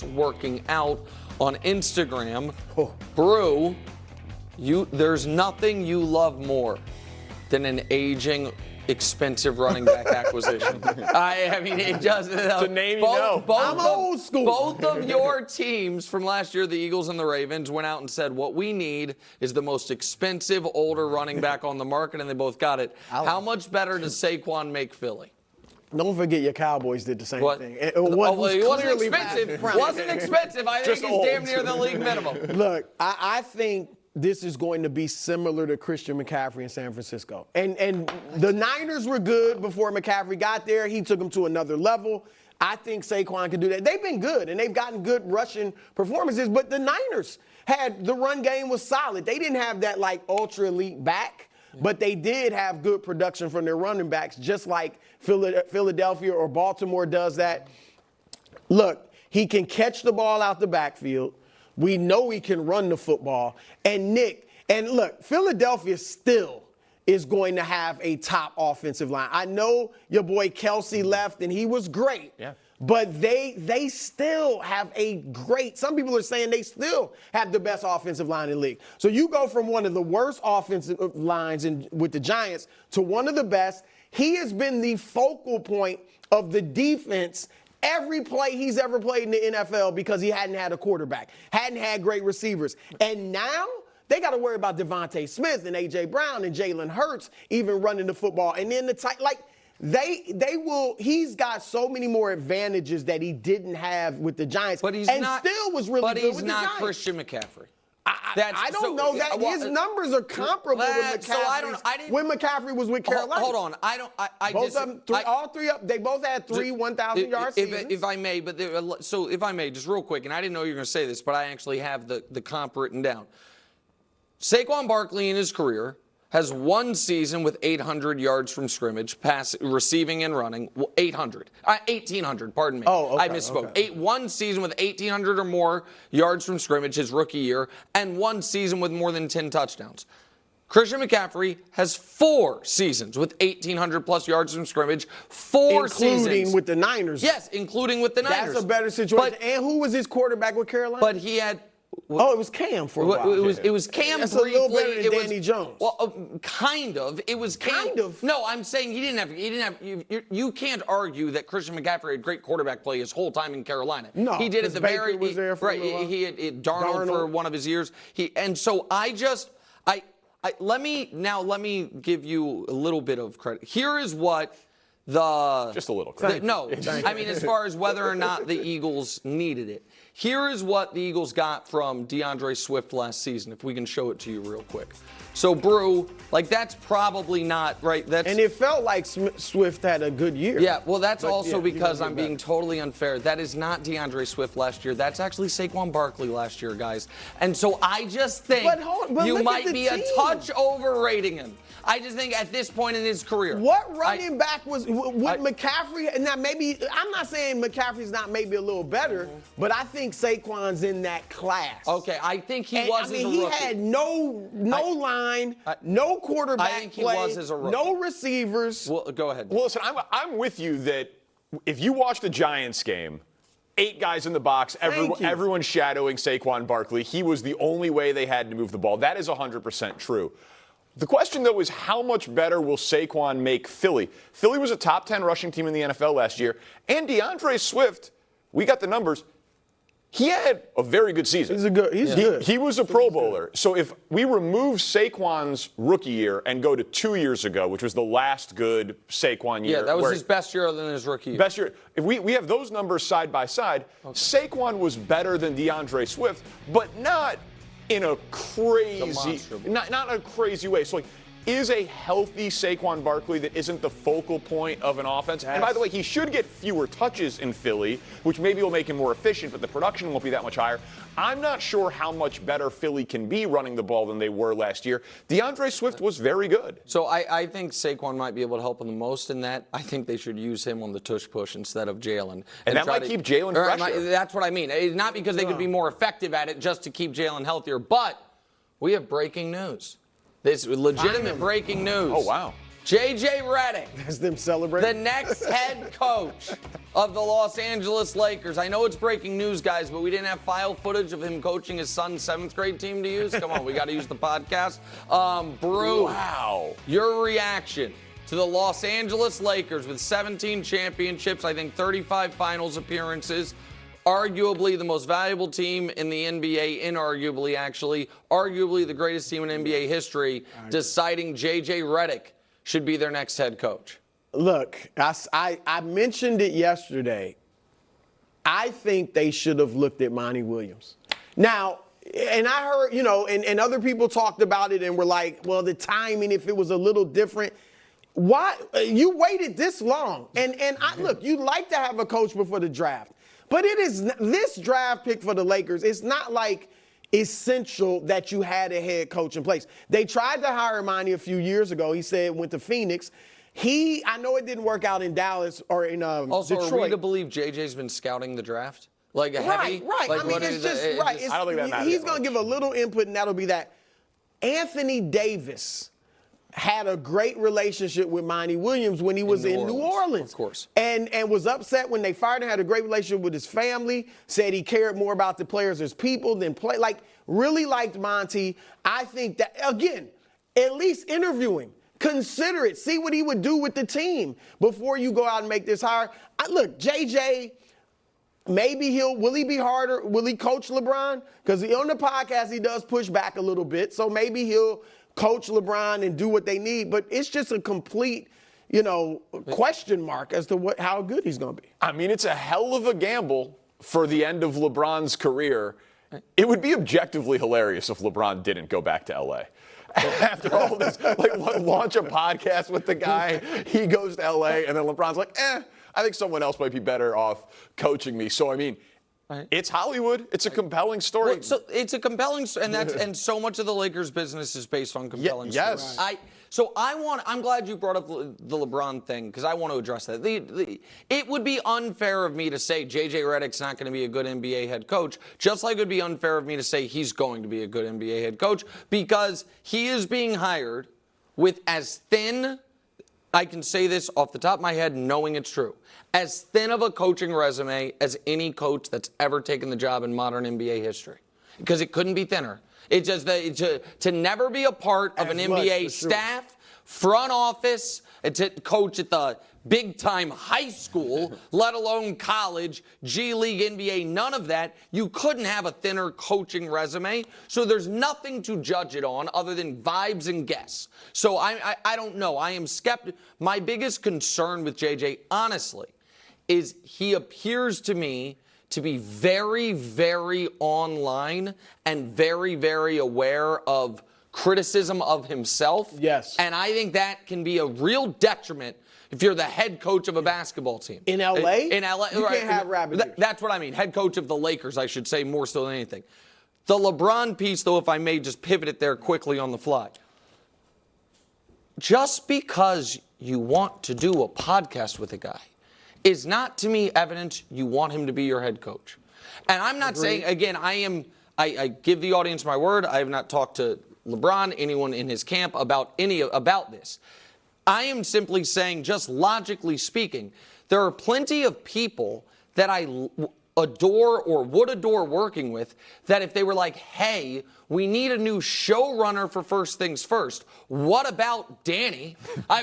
Sports Working Out on Instagram. Brew, there's nothing you love more than an aging, expensive running back acquisition. I mean, it just it's a name you know. I'm old school. Both of your teams from last year, the Eagles and the Ravens, went out and said what we need is the most expensive older running back on the market, and they both got it. How much better does Saquon make Philly? Don't forget your Cowboys did the same thing. It wasn't expensive. Wasn't expensive. I think it's damn near the league minimum. Look, I think this is going to be similar to Christian McCaffrey in San Francisco. And the Niners were good before McCaffrey got there. He took them to another level. I think Saquon can do that. They've been good, and they've gotten good rushing performances, but the Niners the run game was solid. They didn't have that, like, ultra elite back, but they did have good production from their running backs, just like Philadelphia or Baltimore does that. Look, he can catch the ball out the backfield. We know he can run the football. And look, Philadelphia still is going to have a top offensive line. I know your boy Kelsey left, and he was great. Yeah. But they still have some people are saying they still have the best offensive line in the league. So you go from one of the worst offensive lines with the Giants to one of the best. He has been the focal point of the defense every play he's ever played in the NFL because he hadn't had a quarterback, hadn't had great receivers. And now they got to worry about Devontae Smith and A.J. Brown and Jalen Hurts even running the football. And then he's got so many more advantages that he didn't have with the Giants. But he's still was really good with the Giants. But he's not Christian McCaffrey. I don't know that his numbers are comparable to McCaffrey's when McCaffrey was with Carolina. Hold on, all three up. They both had 1,000-yard seasons. If I may, if I may, just real quick, and I didn't know you were going to say this, but I actually have the comp written down. Saquon Barkley in his career has one season with 800 yards from scrimmage, receiving and running. 1,800, pardon me. Oh, okay, I misspoke. Okay. One season with 1,800 or more yards from scrimmage his rookie year, and one season with more than 10 touchdowns. Christian McCaffrey has 4 seasons with 1,800-plus yards from scrimmage. Including with the Niners. Yes, including with the Niners. That's a better situation. And who was his quarterback with Carolina? But he had... it was Cam for a while. It was Cam That's briefly. a little better than Danny Jones. Well, kind of. It was kind of. No, I'm saying he didn't have. You can't argue that Christian McCaffrey had great quarterback play his whole time in Carolina. No, he did at the Baker was there for a while. He had Darnold for one of his years. Let me give you a little bit of credit. Here is what just a little credit. I mean, as far as whether or not the Eagles needed it. Here is what the Eagles got from DeAndre Swift last season, if we can show it to you real quick. So, Brew, that's probably not right. And it felt like Swift had a good year. Yeah, well, that's because I'm being totally unfair. That is not DeAndre Swift last year. That's actually Saquon Barkley last year, guys. And so I just think you might be a touch overrating him. I just think at this point in his career. What running back was McCaffrey? Now, maybe I'm not saying McCaffrey's not maybe a little better, but I think Saquon's in that class. Okay, I think he was as a rookie. He had no line, no quarterback play, was as a rookie. No receivers. Well, go ahead. Well, listen, I'm with you that if you watch the Giants game, 8 guys in the box, everyone shadowing Saquon Barkley. He was the only way they had to move the ball. That is 100% true. The question, though, is how much better will Saquon make Philly? Philly was a top 10 rushing team in the NFL last year. And DeAndre Swift, we got the numbers. He had a very good season. He's good. He was a Pro Bowler. So if we remove Saquon's rookie year and go to 2 years ago, which was the last good Saquon year. Yeah, that was his best year other than his rookie year. Best year. If we have those numbers side by side, Saquon was better than DeAndre Swift, but not in a crazy, not in a crazy way. So, is a healthy Saquon Barkley that isn't the focal point of an offense. Yes. And by the way, he should get fewer touches in Philly, which maybe will make him more efficient, but the production won't be that much higher. I'm not sure how much better Philly can be running the ball than they were last year. DeAndre Swift was very good. So I think Saquon might be able to help him the most in that. I think they should use him on the tush-push instead of Jalen. And that might keep Jalen fresher. That's what I mean. It's not because they could be more effective at it just to keep Jalen healthier, but we have breaking news. This legitimate breaking news. Oh, wow. J.J. Redick, As them the celebrating. next head coach of the Los Angeles Lakers. I know it's breaking news, guys, but we didn't have file footage of him coaching his son's 7th grade team to use. Come on, we got to use the podcast. Bruce, Wow. your reaction to the Los Angeles Lakers with 17 championships, I think 35 finals appearances, arguably the most valuable team in the NBA, inarguably actually, arguably the greatest team in NBA history, deciding J.J. Redick should be their next head coach. Look, I mentioned it yesterday. I think they should have looked at Monty Williams. Now, and I heard, and other people talked about it and were like, well, the timing, if it was a little different. Why? You waited this long. And look, you'd like to have a coach before the draft. But it is this draft pick for the Lakers, it's not like essential that you had a head coach in place. They tried to hire Monty a few years ago. He said went to Phoenix. I know it didn't work out in Dallas or in Also, Detroit. are we to believe JJ's been scouting the draft? Like a heavy? Right. Like I mean, what it's is just it? right. I don't think that matters He's that going to much. give a little input, and that'll be that. Anthony Davis had a great relationship with Monty Williams when he was in New Orleans. Of course. And was upset when they fired him, had a great relationship with his family, said he cared more about the players as people than play. Like, really liked Monty. I think that, again, at least interviewing. Consider it. See what he would do with the team before you go out and make this hire. Look, JJ, maybe will he be harder? Will he coach LeBron? Because on the podcast, he does push back a little bit. So maybe he'll coach LeBron and do what they need. But it's just a complete, question mark as to how good he's going to be. I mean, it's a hell of a gamble for the end of LeBron's career. It would be objectively hilarious if LeBron didn't go back to L.A. After all this, launch a podcast with the guy, he goes to L.A., and then LeBron's like, I think someone else might be better off coaching me. So, I mean, it's Hollywood. It's a compelling story. Well, so it's a compelling, and so much of the Lakers' business is based on compelling yes. stories. I'm glad you brought up the LeBron thing because I want to address that. It would be unfair of me to say J.J. Redick's not going to be a good NBA head coach, just like it would be unfair of me to say he's going to be a good NBA head coach because he is being hired with as thin, I can say this off the top of my head knowing it's true, as thin of a coaching resume as any coach that's ever taken the job in modern NBA history. Because it couldn't be thinner. It's just to never be a part of an NBA staff, front office, and to coach at the big-time high school, let alone college, G League, NBA, none of that. You couldn't have a thinner coaching resume. So there's nothing to judge it on other than vibes and guess. So I don't know. I am skeptical. My biggest concern with JJ, honestly, is he appears to me to be very, very online and very, very aware of criticism of himself. Yes. And I think that can be a real detriment if you're the head coach of a basketball team. In L.A.? In L.A. You right. can't have rabbit ears. That's what I mean. Head coach of the Lakers, I should say, more so than anything. The LeBron piece, though, if I may just pivot it there quickly on the fly. Just because you want to do a podcast with a guy is not, to me, evidence you want him to be your head coach. And I'm not saying, again, I give the audience my word. I have not talked to LeBron, anyone in his camp about this. I am simply saying, just logically speaking, there are plenty of people that I adore or would adore working with that if they were like, hey, we need a new showrunner for First Things First. What about Danny? I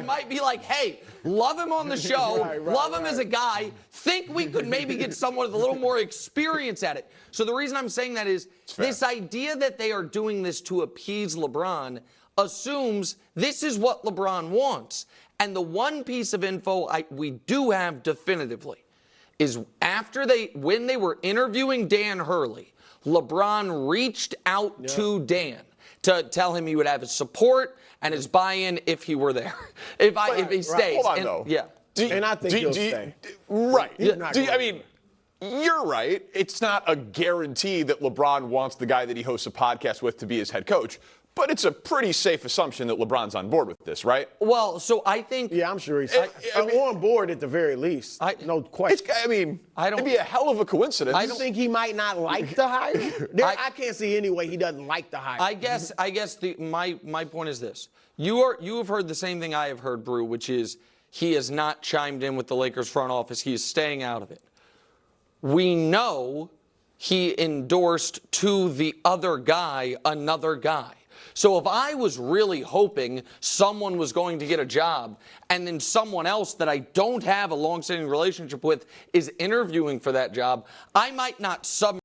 might be like, hey, love him on the show, love him as a guy, think we could maybe get someone with a little more experience at it. So the reason I'm saying that is this idea that they are doing this to appease LeBron assumes this is what LeBron wants. And the one piece of info we do have definitively is when they were interviewing Dan Hurley, LeBron reached out to Dan to tell him he would have his support and his buy-in if he were there, if he stays. Hold on, though. And I think he'll stay. Right. I mean, you're right. It's not a guarantee that LeBron wants the guy that he hosts a podcast with to be his head coach. But it's a pretty safe assumption that LeBron's on board with this, right? Well, so I think. Yeah, I'm sure he's I mean, on board at the very least. No question. It'd be a hell of a coincidence. I don't think he might not like the hire. I can't see any way he doesn't like the hire. I guess my point is this. You have heard the same thing I have heard, Brew, which is he has not chimed in with the Lakers front office. He is staying out of it. We know he endorsed to the other guy another guy. So if I was really hoping someone was going to get a job and then someone else that I don't have a long-standing relationship with is interviewing for that job, I might not